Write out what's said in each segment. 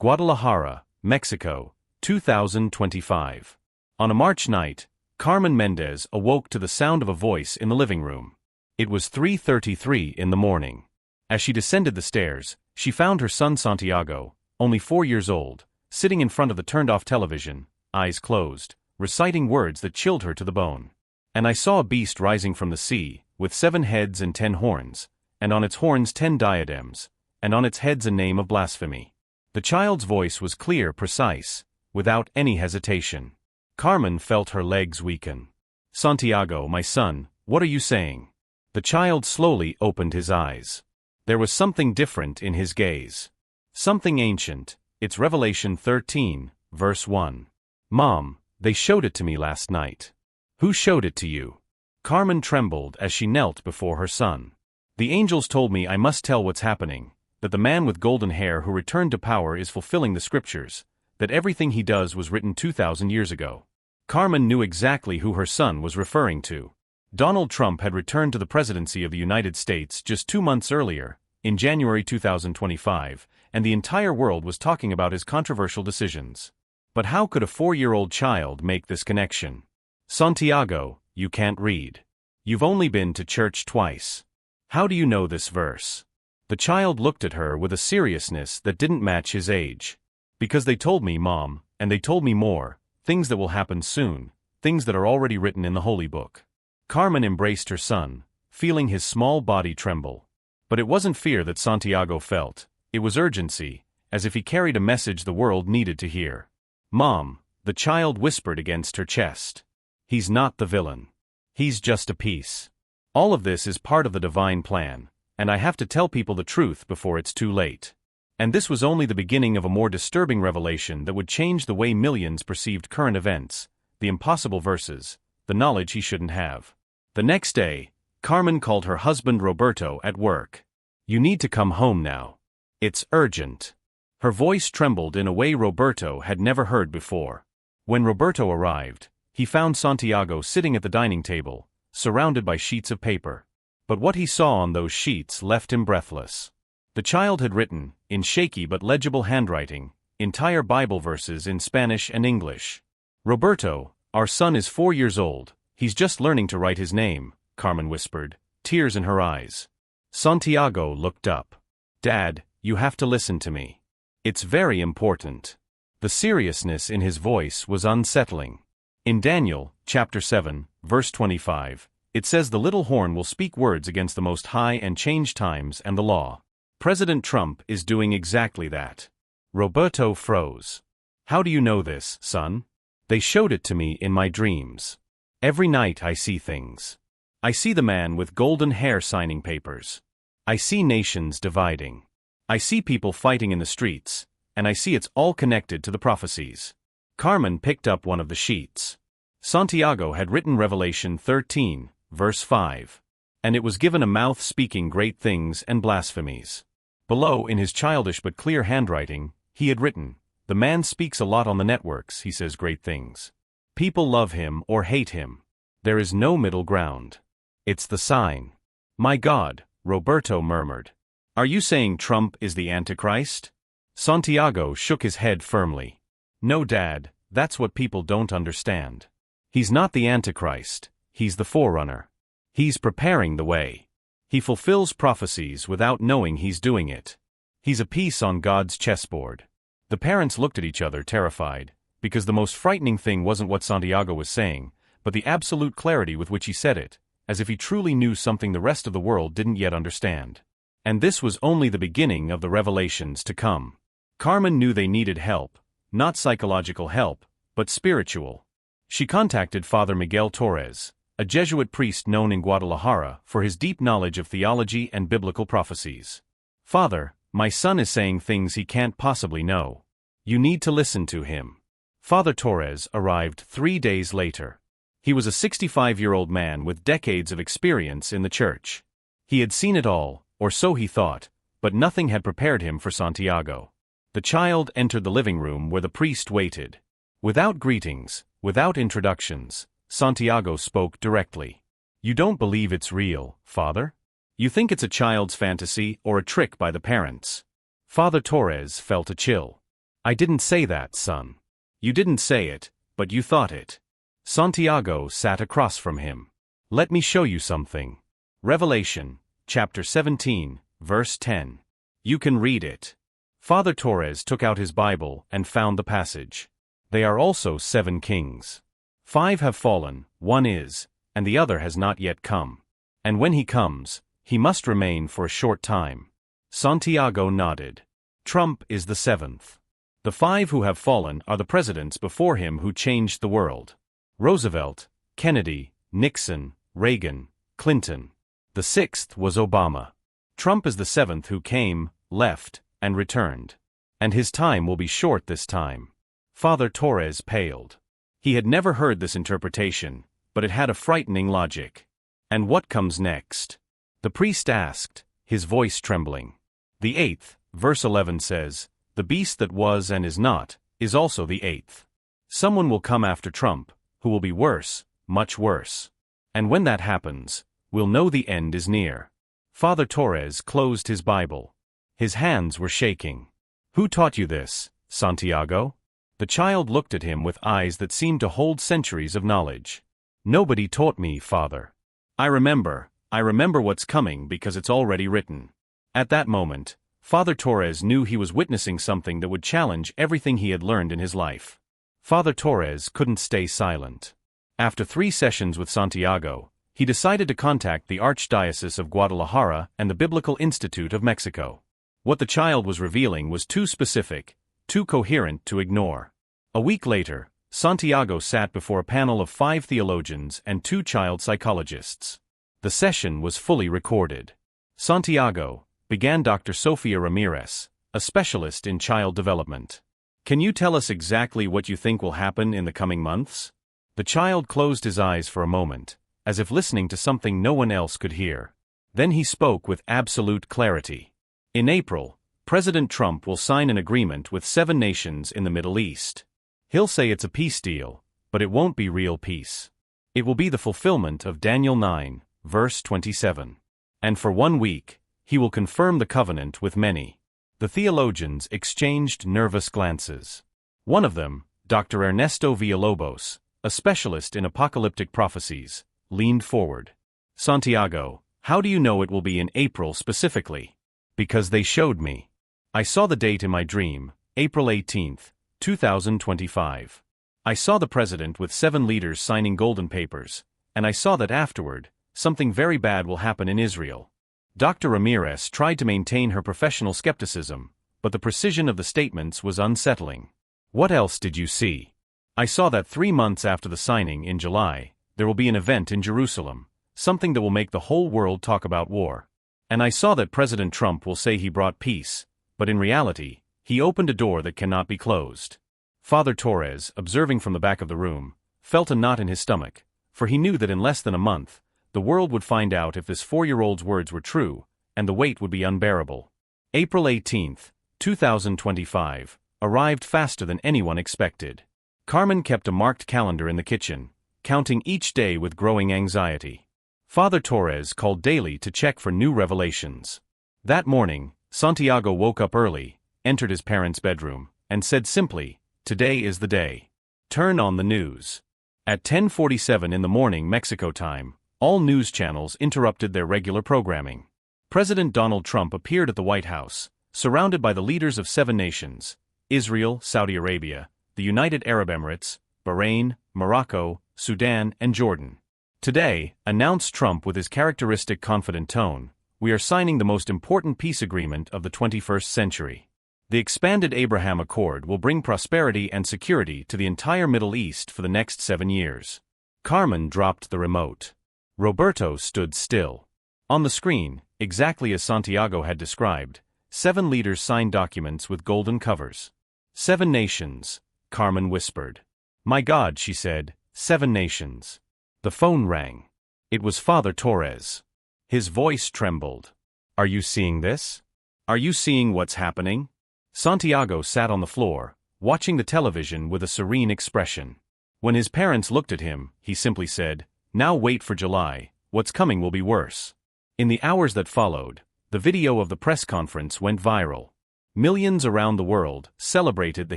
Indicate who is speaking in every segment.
Speaker 1: Guadalajara, Mexico, 2025. On a March night, Carmen Mendez awoke to the sound of a voice in the living room. It was 3:33 in the morning. As she descended the stairs, she found her son Santiago, only 4 years old, sitting in front of the turned-off television, eyes closed, reciting words that chilled her to the bone. "And I saw a beast rising from the sea, with 7 heads and 10 horns, and on its horns 10 diadems, and on its heads a name of blasphemy." The child's voice was clear, precise, without any hesitation. Carmen felt her legs weaken. "Santiago, my son, what are you saying?" The child slowly opened his eyes. There was something different in his gaze. Something ancient. It's Revelation 13, verse 1. "Mom, they showed it to me last night." "Who showed it to you?" Carmen trembled as she knelt before her son. "The angels told me I must tell what's happening, that the man with golden hair who returned to power is fulfilling the scriptures, that everything he does was written 2,000 years ago." Carmen knew exactly who her son was referring to. Donald Trump had returned to the presidency of the United States just 2 months earlier, in January 2025, and the entire world was talking about his controversial decisions. But how could a 4-year-old child make this connection? "Santiago, you can't read. You've only been to church twice. How do you know this verse?" The child looked at her with a seriousness that didn't match his age. "Because they told me, Mom, and they told me more, things that will happen soon, things that are already written in the Holy Book." Carmen embraced her son, feeling his small body tremble. But it wasn't fear that Santiago felt, it was urgency, as if he carried a message the world needed to hear. "Mom," the child whispered against her chest. "He's not the villain. He's just a piece. All of this is part of the divine plan, and I have to tell people the truth before it's too late." And this was only the beginning of a more disturbing revelation that would change the way millions perceived current events, the impossible verses, the knowledge he shouldn't have. The next day, Carmen called her husband Roberto at work. "You need to come home now. It's urgent." Her voice trembled in a way Roberto had never heard before. When Roberto arrived, he found Santiago sitting at the dining table, surrounded by sheets of paper. But what he saw on those sheets left him breathless. The child had written, in shaky but legible handwriting, entire Bible verses in Spanish and English. "Roberto, our son is 4 years old, he's just learning to write his name," Carmen whispered, tears in her eyes. Santiago looked up. "Dad, you have to listen to me. It's very important." The seriousness in his voice was unsettling. In Daniel, chapter 7, verse 25, it says the little horn will speak words against the Most High and change times and the law. President Trump is doing exactly that. Roberto froze. "How do you know this, son?" "They showed it to me in my dreams. Every night I see things. I see the man with golden hair signing papers. I see nations dividing. I see people fighting in the streets, and I see it's all connected to the prophecies." Carmen picked up one of the sheets. Santiago had written Revelation 13, verse 5. "And it was given a mouth speaking great things and blasphemies." Below, in his childish but clear handwriting, he had written, "The man speaks a lot on the networks, he says great things. People love him or hate him. There is no middle ground. It's the sign." "My God," Roberto murmured. "Are you saying Trump is the Antichrist?" Santiago shook his head firmly. "No, Dad, that's what people don't understand. He's not the Antichrist, he's the forerunner. He's preparing the way. He fulfills prophecies without knowing he's doing it. He's a piece on God's chessboard." The parents looked at each other terrified, because the most frightening thing wasn't what Santiago was saying, but the absolute clarity with which he said it, as if he truly knew something the rest of the world didn't yet understand. And this was only the beginning of the revelations to come. Carmen knew they needed help, not psychological help, but spiritual. She contacted Father Miguel Torres, a Jesuit priest known in Guadalajara for his deep knowledge of theology and biblical prophecies. "Father, my son is saying things he can't possibly know. You need to listen to him." Father Torres arrived 3 days later. He was a 65-year-old man with decades of experience in the church. He had seen it all, or so he thought, but nothing had prepared him for Santiago. The child entered the living room where the priest waited. Without greetings, without introductions, Santiago spoke directly. "You don't believe it's real, Father? You think it's a child's fantasy or a trick by the parents?" Father Torres felt a chill. I didn't say that, son. You didn't say it, but you thought it. Santiago sat across from him. Let me show you something. Revelation, chapter 17, verse 10. You can read it. Father Torres took out his Bible and found the passage. They are also 7 kings. 5 have fallen, 1 is, and the other has not yet come. And when he comes, he must remain for a short time. Santiago nodded. Trump is the 7th. The 5 who have fallen are the presidents before him who changed the world. Roosevelt, Kennedy, Nixon, Reagan, Clinton. The 6th was Obama. Trump is the 7th who came, left, and returned. And his time will be short this time. Father Torres paled. He had never heard this interpretation, but it had a frightening logic. And what comes next? The priest asked, his voice trembling. The 8th, verse 11 says, the beast that was and is not, is also the 8th. Someone will come after Trump, who will be worse, much worse. And when that happens, we'll know the end is near. Father Torres closed his Bible. His hands were shaking. Who taught you this, Santiago? The child looked at him with eyes that seemed to hold centuries of knowledge. Nobody taught me, Father. I remember what's coming because it's already written. At that moment, Father Torres knew he was witnessing something that would challenge everything he had learned in his life. Father Torres couldn't stay silent. After 3 sessions with Santiago, he decided to contact the Archdiocese of Guadalajara and the Biblical Institute of Mexico. What the child was revealing was too specific, too coherent to ignore. A week later, Santiago sat before a panel of 5 theologians and 2 child psychologists. The session was fully recorded. Santiago, began Dr. Sofia Ramirez, a specialist in child development. Can you tell us exactly what you think will happen in the coming months? The child closed his eyes for a moment, as if listening to something no one else could hear. Then he spoke with absolute clarity. In April, President Trump will sign an agreement with 7 nations in the Middle East. He'll say it's a peace deal, but it won't be real peace. It will be the fulfillment of Daniel 9, verse 27. And for 1 week, he will confirm the covenant with many. The theologians exchanged nervous glances. One of them, Dr. Ernesto Villalobos, a specialist in apocalyptic prophecies, leaned forward. Santiago, how do you know it will be in April specifically? Because they showed me. I saw the date in my dream, April 18th, 2025. I saw the president with 7 leaders signing golden papers, and I saw that afterward, something very bad will happen in Israel. Dr. Ramirez tried to maintain her professional skepticism, but the precision of the statements was unsettling. What else did you see? I saw that 3 months after the signing in July, there will be an event in Jerusalem, something that will make the whole world talk about war. And I saw that President Trump will say he brought peace, but in reality, he opened a door that cannot be closed. Father Torres, observing from the back of the room, felt a knot in his stomach, for he knew that in less than a month, the world would find out if this 4-year-old's words were true, and the weight would be unbearable. April 18th, 2025, arrived faster than anyone expected. Carmen kept a marked calendar in the kitchen, counting each day with growing anxiety. Father Torres called daily to check for new revelations. That morning, Santiago woke up early, entered his parents' bedroom, and said simply, "Today is the day. Turn on the news." At 10:47 in the morning Mexico time, all news channels interrupted their regular programming. President Donald Trump appeared at the White House, surrounded by the leaders of 7 nations: Israel, Saudi Arabia, the United Arab Emirates, Bahrain, Morocco, Sudan, and Jordan. "Today," announced Trump with his characteristic confident tone, "we are signing the most important peace agreement of the 21st century. The expanded Abraham Accord will bring prosperity and security to the entire Middle East for the next 7 years." Carmen dropped the remote. Roberto stood still. On the screen, exactly as Santiago had described, 7 leaders signed documents with golden covers. 7 nations, Carmen whispered. "My God," she said, 7 nations. The phone rang. It was Father Torres. His voice trembled. "Are you seeing this? Are you seeing what's happening?" Santiago sat on the floor, watching the television with a serene expression. When his parents looked at him, he simply said, "Now wait for July, what's coming will be worse." In the hours that followed, the video of the press conference went viral. Millions around the world celebrated the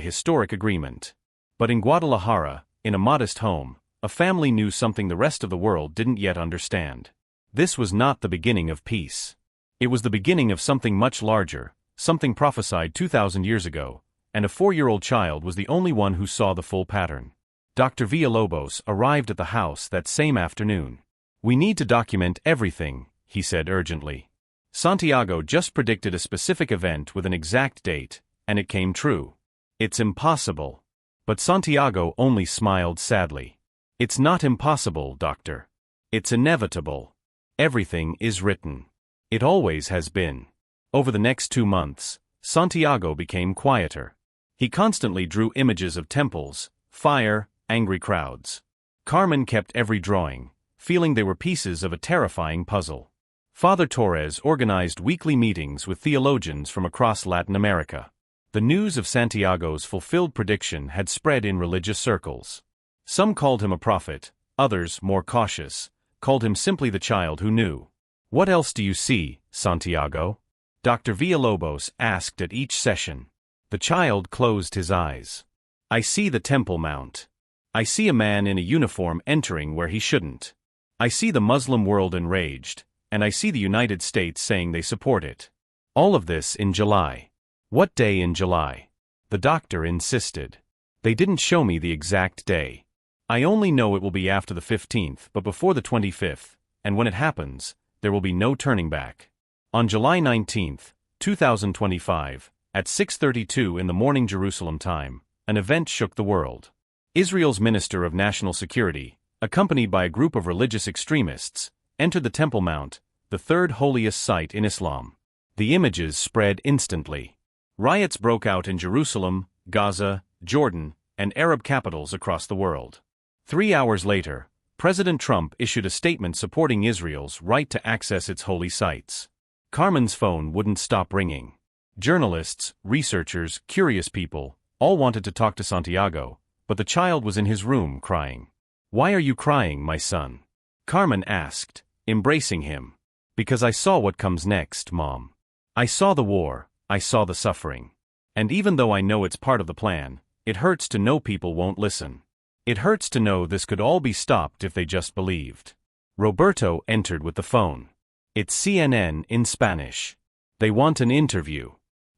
Speaker 1: historic agreement. But in Guadalajara, in a modest home, a family knew something the rest of the world didn't yet understand. This was not the beginning of peace. It was the beginning of something much larger, something prophesied 2,000 years ago, and a 4-year-old child was the only one who saw the full pattern. Dr. Villalobos arrived at the house that same afternoon. "We need to document everything," he said urgently. Santiago just predicted a specific event with an exact date, and it came true. "It's impossible." But Santiago only smiled sadly. "It's not impossible, Doctor. It's inevitable. Everything is written. It always has been." Over the next 2 months, Santiago became quieter. He constantly drew images of temples, fire, angry crowds. Carmen kept every drawing, feeling they were pieces of a terrifying puzzle. Father Torres organized weekly meetings with theologians from across Latin America. The news of Santiago's fulfilled prediction had spread in religious circles. Some called him a prophet, others, more cautious, called him simply the child who knew. "What else do you see, Santiago?" Dr. Villalobos asked at each session. The child closed his eyes. "I see the Temple Mount. I see a man in a uniform entering where he shouldn't. I see the Muslim world enraged, and I see the United States saying they support it. All of this in July." "What day in July?" The doctor insisted. "They didn't show me the exact day. I only know it will be after the 15th but before the 25th, and when it happens, there will be no turning back." On July 19, 2025, at 6:32 in the morning Jerusalem time, an event shook the world. Israel's Minister of National Security, accompanied by a group of religious extremists, entered the Temple Mount, the third holiest site in Islam. The images spread instantly. Riots broke out in Jerusalem, Gaza, Jordan, and Arab capitals across the world. 3 hours later, President Trump issued a statement supporting Israel's right to access its holy sites. Carmen's phone wouldn't stop ringing. Journalists, researchers, curious people, all wanted to talk to Santiago, but the child was in his room crying. "Why are you crying, my son?" Carmen asked, embracing him. "Because I saw what comes next, Mom. I saw the war, I saw the suffering. And even though I know it's part of the plan, it hurts to know people won't listen. It hurts to know this could all be stopped if they just believed." Roberto entered with the phone. "It's CNN in Spanish. They want an interview."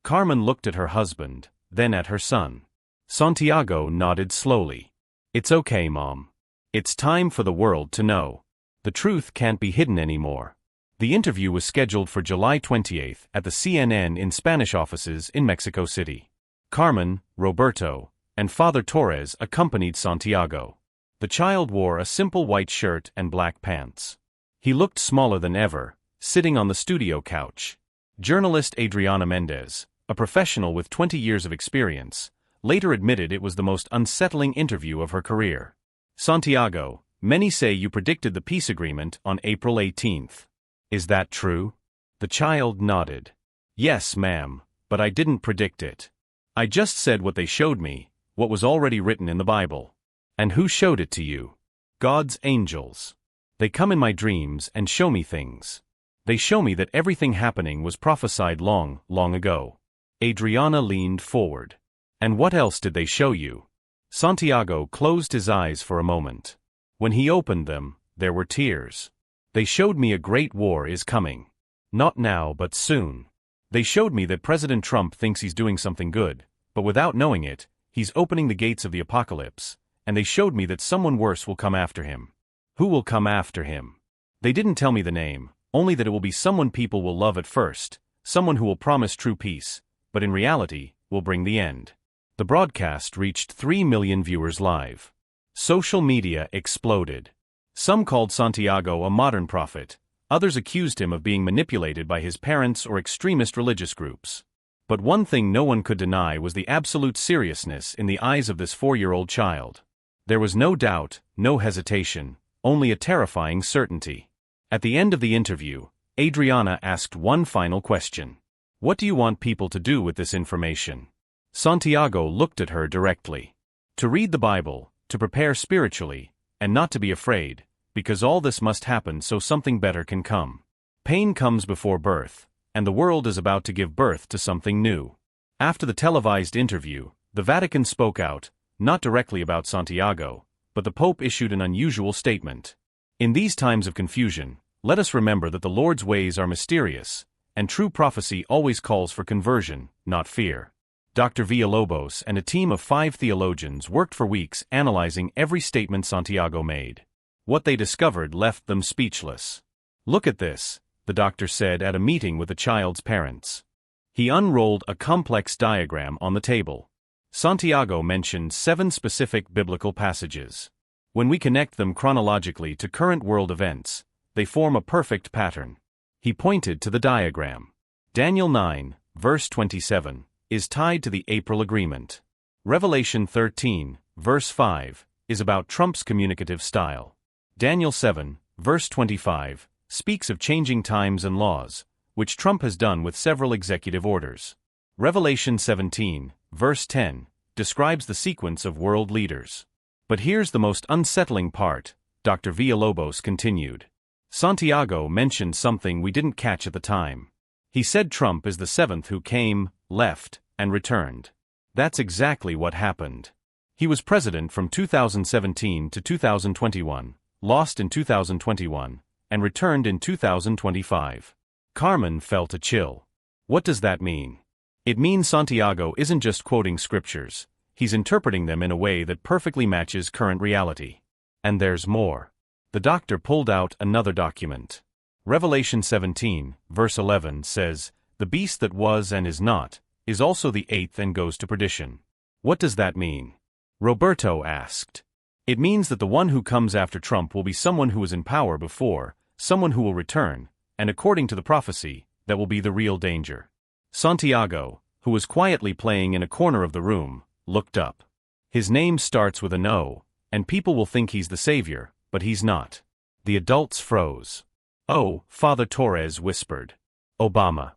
Speaker 1: Carmen looked at her husband, then at her son. Santiago nodded slowly. "It's okay, Mom. It's time for the world to know. The truth can't be hidden anymore." The interview was scheduled for July 28 at the CNN in Spanish offices in Mexico City. Carmen, Roberto, and Father Torres accompanied Santiago. The child wore a simple white shirt and black pants. He looked smaller than ever, sitting on the studio couch. Journalist Adriana Mendez, a professional with 20 years of experience, later admitted it was the most unsettling interview of her career. "Santiago, many say you predicted the peace agreement on April 18th. Is that true?" The child nodded. "Yes, ma'am, but I didn't predict it. I just said what they showed me, what was already written in the Bible." "And who showed it to you?" "God's angels. They come in my dreams and show me things. They show me that everything happening was prophesied long, long ago." Adriana leaned forward. "And what else did they show you?" Santiago closed his eyes for a moment. When he opened them, there were tears. "They showed me a great war is coming. Not now but soon. They showed me that President Trump thinks he's doing something good, but without knowing it, he's opening the gates of the apocalypse, and they showed me that someone worse will come after him." "Who will come after him?" "They didn't tell me the name, only that it will be someone people will love at first, someone who will promise true peace, but in reality, will bring the end." The broadcast reached 3 million viewers live. Social media exploded. Some called Santiago a modern prophet, others accused him of being manipulated by his parents or extremist religious groups. But one thing no one could deny was the absolute seriousness in the eyes of this 4-year-old child. There was no doubt, no hesitation, only a terrifying certainty. At the end of the interview, Adriana asked one final question. "What do you want people to do with this information?" Santiago looked at her directly. "To read the Bible, to prepare spiritually, and not to be afraid, because all this must happen so something better can come. Pain comes before birth, and the world is about to give birth to something new. After the televised interview, the Vatican spoke out, not directly about Santiago, but the Pope issued an unusual statement. In these times of confusion, let us remember that the Lord's ways are mysterious, and true prophecy always calls for conversion, not fear. Dr. Villalobos and a team of 5 theologians worked for weeks analyzing every statement Santiago made. What they discovered left them speechless. "Look at this," the doctor said at a meeting with the child's parents. He unrolled a complex diagram on the table. Santiago mentioned 7 specific biblical passages. When we connect them chronologically to current world events, they form a perfect pattern. He pointed to the diagram. Daniel 9, verse 27, is tied to the April Agreement. Revelation 13, verse 5, is about Trump's communicative style. Daniel 7, verse 25, speaks of changing times and laws, which Trump has done with several executive orders. Revelation 17, verse 10, describes the sequence of world leaders. But here's the most unsettling part, Dr. Villalobos continued. Santiago mentioned something we didn't catch at the time. He said Trump is the 7th who came, left, and returned. That's exactly what happened. He was president from 2017 to 2021, lost in 2021, and returned in 2025. Carmen felt a chill. What does that mean? It means Santiago isn't just quoting scriptures, he's interpreting them in a way that perfectly matches current reality. And there's more. The doctor pulled out another document. Revelation 17, verse 11 says, "The beast that was and is not, is also the 8th and goes to perdition." What does that mean? Roberto asked. It means that the one who comes after Trump will be someone who was in power before, someone who will return, and according to the prophecy, that will be the real danger. Santiago, who was quietly playing in a corner of the room, looked up. His name starts with an O, and people will think he's the savior, but he's not. The adults froze. "Oh," Father Torres whispered. "Obama."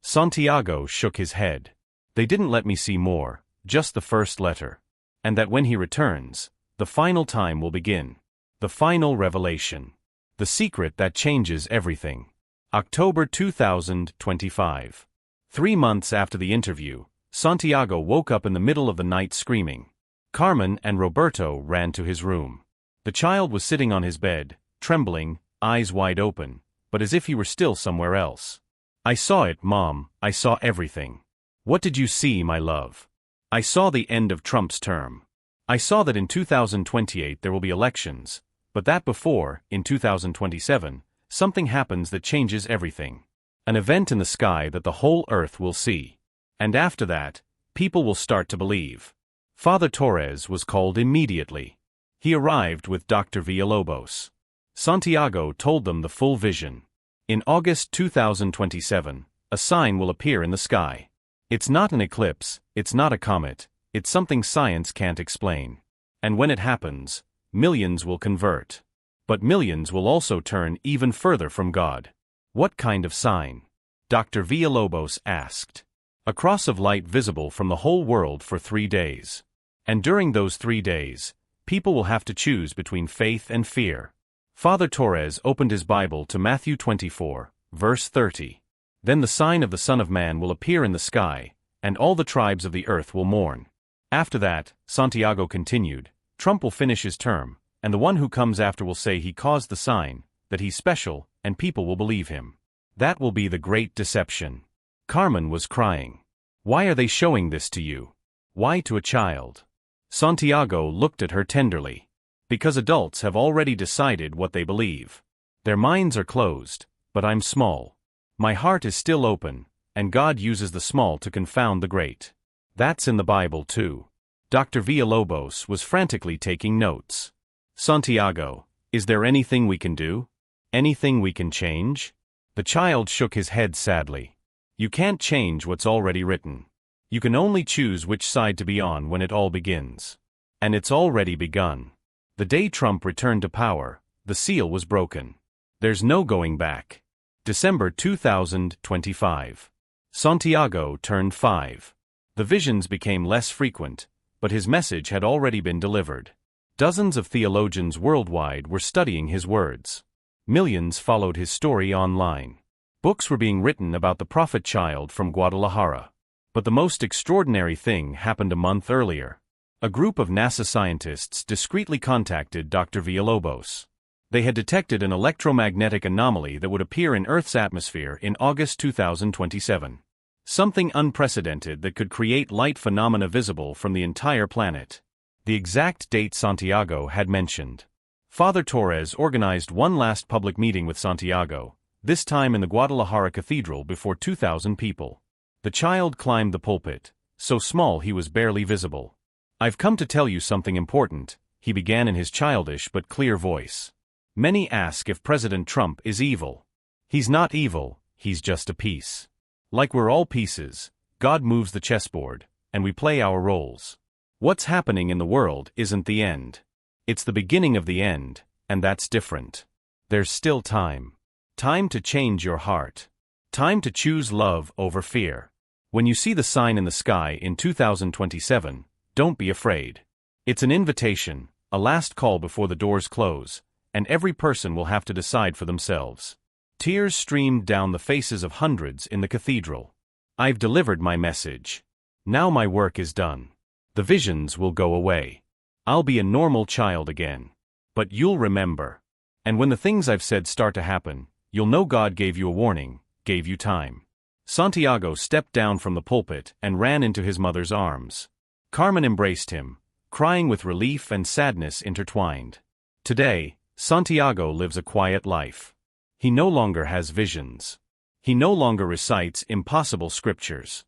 Speaker 1: Santiago shook his head. "They didn't let me see more, just the first letter. And that when he returns, the final time will begin. The final revelation. The secret that changes everything." October 2025. 3 months after the interview, Santiago woke up in the middle of the night screaming. Carmen and Roberto ran to his room. The child was sitting on his bed, trembling, eyes wide open, but as if he were still somewhere else. "I saw it, Mom, I saw everything." "What did you see, my love?" "I saw the end of Trump's term. I saw that in 2028 there will be elections, but that before, in 2027, something happens that changes everything. An event in the sky that the whole earth will see. And after that, people will start to believe." Father Torres was called immediately. He arrived with Dr. Villalobos. Santiago told them the full vision. In August 2027, a sign will appear in the sky. It's not an eclipse, it's not a comet, it's something science can't explain. And when it happens, millions will convert. But millions will also turn even further from God. What kind of sign? Dr. Villalobos asked. A cross of light visible from the whole world for 3 days. And during those 3 days, people will have to choose between faith and fear. Father Torres opened his Bible to Matthew 24, verse 30. "Then the sign of the Son of Man will appear in the sky, and all the tribes of the earth will mourn." After that, Santiago continued, Trump will finish his term, and the one who comes after will say he caused the sign, that he's special, and people will believe him. That will be the great deception. Carmen was crying. "Why are they showing this to you? Why to a child?" Santiago looked at her tenderly. "Because adults have already decided what they believe. Their minds are closed, but I'm small. My heart is still open, and God uses the small to confound the great. That's in the Bible too." Dr. Villalobos was frantically taking notes. "Santiago, is there anything we can do? Anything we can change?" The child shook his head sadly. "You can't change what's already written. You can only choose which side to be on when it all begins. And it's already begun. The day Trump returned to power, the seal was broken. There's no going back." December 2025. Santiago turned 5. The visions became less frequent, but his message had already been delivered. Dozens of theologians worldwide were studying his words. Millions followed his story online. Books were being written about the prophet child from Guadalajara. But the most extraordinary thing happened a month earlier. A group of NASA scientists discreetly contacted Dr. Villalobos. They had detected an electromagnetic anomaly that would appear in Earth's atmosphere in August 2027. Something unprecedented that could create light phenomena visible from the entire planet. The exact date Santiago had mentioned. Father Torres organized one last public meeting with Santiago, this time in the Guadalajara Cathedral before 2,000 people. The child climbed the pulpit, so small he was barely visible. "I've come to tell you something important," he began in his childish but clear voice. "Many ask if President Trump is evil. He's not evil, he's just a piece. Like we're all pieces, God moves the chessboard, and we play our roles. What's happening in the world isn't the end. It's the beginning of the end, and that's different. There's still time. Time to change your heart. Time to choose love over fear. When you see the sign in the sky in 2027, don't be afraid. It's an invitation, a last call before the doors close, and every person will have to decide for themselves." Tears streamed down the faces of hundreds in the cathedral. "I've delivered my message. Now my work is done. The visions will go away. I'll be a normal child again. But you'll remember. And when the things I've said start to happen, you'll know God gave you a warning, gave you time." Santiago stepped down from the pulpit and ran into his mother's arms. Carmen embraced him, crying with relief and sadness intertwined. Today, Santiago lives a quiet life. He no longer has visions. He no longer recites impossible scriptures.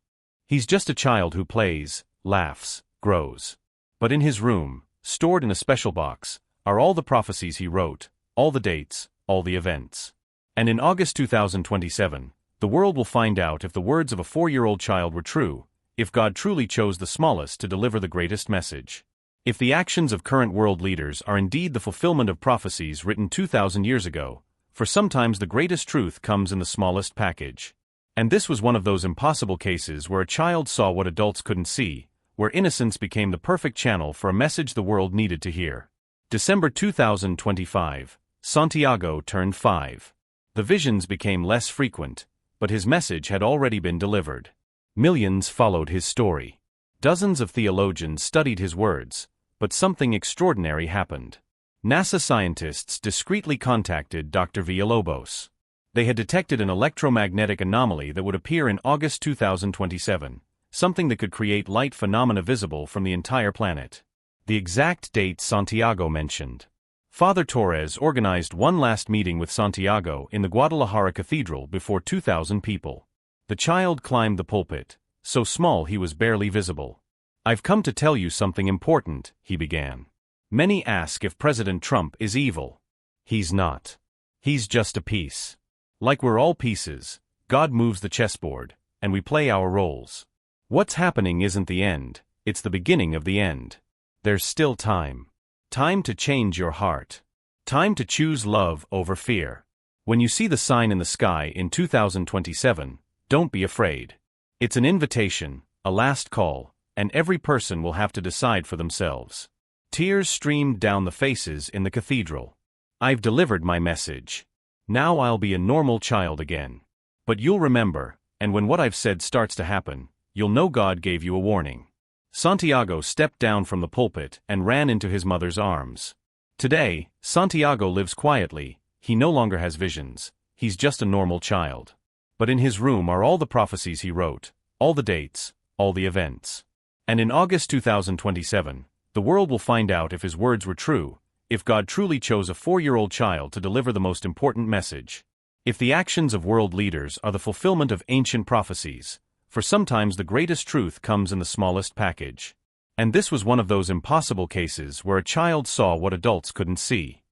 Speaker 1: He's just a child who plays, laughs, grows. But in his room, stored in a special box, are all the prophecies he wrote, all the dates, all the events. And in August 2027, the world will find out if the words of a 4-year-old child were true, if God truly chose the smallest to deliver the greatest message. If the actions of current world leaders are indeed the fulfillment of prophecies written 2,000 years ago, for sometimes the greatest truth comes in the smallest package. And this was one of those impossible cases where a child saw what adults couldn't see, where innocence became the perfect channel for a message the world needed to hear. December 2025, Santiago turned 5. The visions became less frequent, but his message had already been delivered. Millions followed his story. Dozens of theologians studied his words, but something extraordinary happened. NASA scientists discreetly contacted Dr. Villalobos. They had detected an electromagnetic anomaly that would appear in August 2027, something that could create light phenomena visible from the entire planet. The exact date Santiago mentioned. Father Torres organized one last meeting with Santiago in the Guadalajara Cathedral before 2,000 people. The child climbed the pulpit, so small he was barely visible. "I've come to tell you something important," he began. "Many ask if President Trump is evil. He's not. He's just a piece. Like we're all pieces, God moves the chessboard, and we play our roles. What's happening isn't the end, it's the beginning of the end. There's still time. Time to change your heart. Time to choose love over fear. When you see the sign in the sky in 2027, don't be afraid. It's an invitation, a last call, and every person will have to decide for themselves." Tears streamed down the faces in the cathedral. "I've delivered my message. Now I'll be a normal child again. But you'll remember, and when what I've said starts to happen, you'll know God gave you a warning." Santiago stepped down from the pulpit and ran into his mother's arms. Today, Santiago lives quietly, he no longer has visions, he's just a normal child. But in his room are all the prophecies he wrote, all the dates, all the events. And in August 2027, the world will find out if his words were true, if God truly chose a 4-year-old child to deliver the most important message. If the actions of world leaders are the fulfillment of ancient prophecies, for sometimes the greatest truth comes in the smallest package. And this was one of those impossible cases where a child saw what adults couldn't see.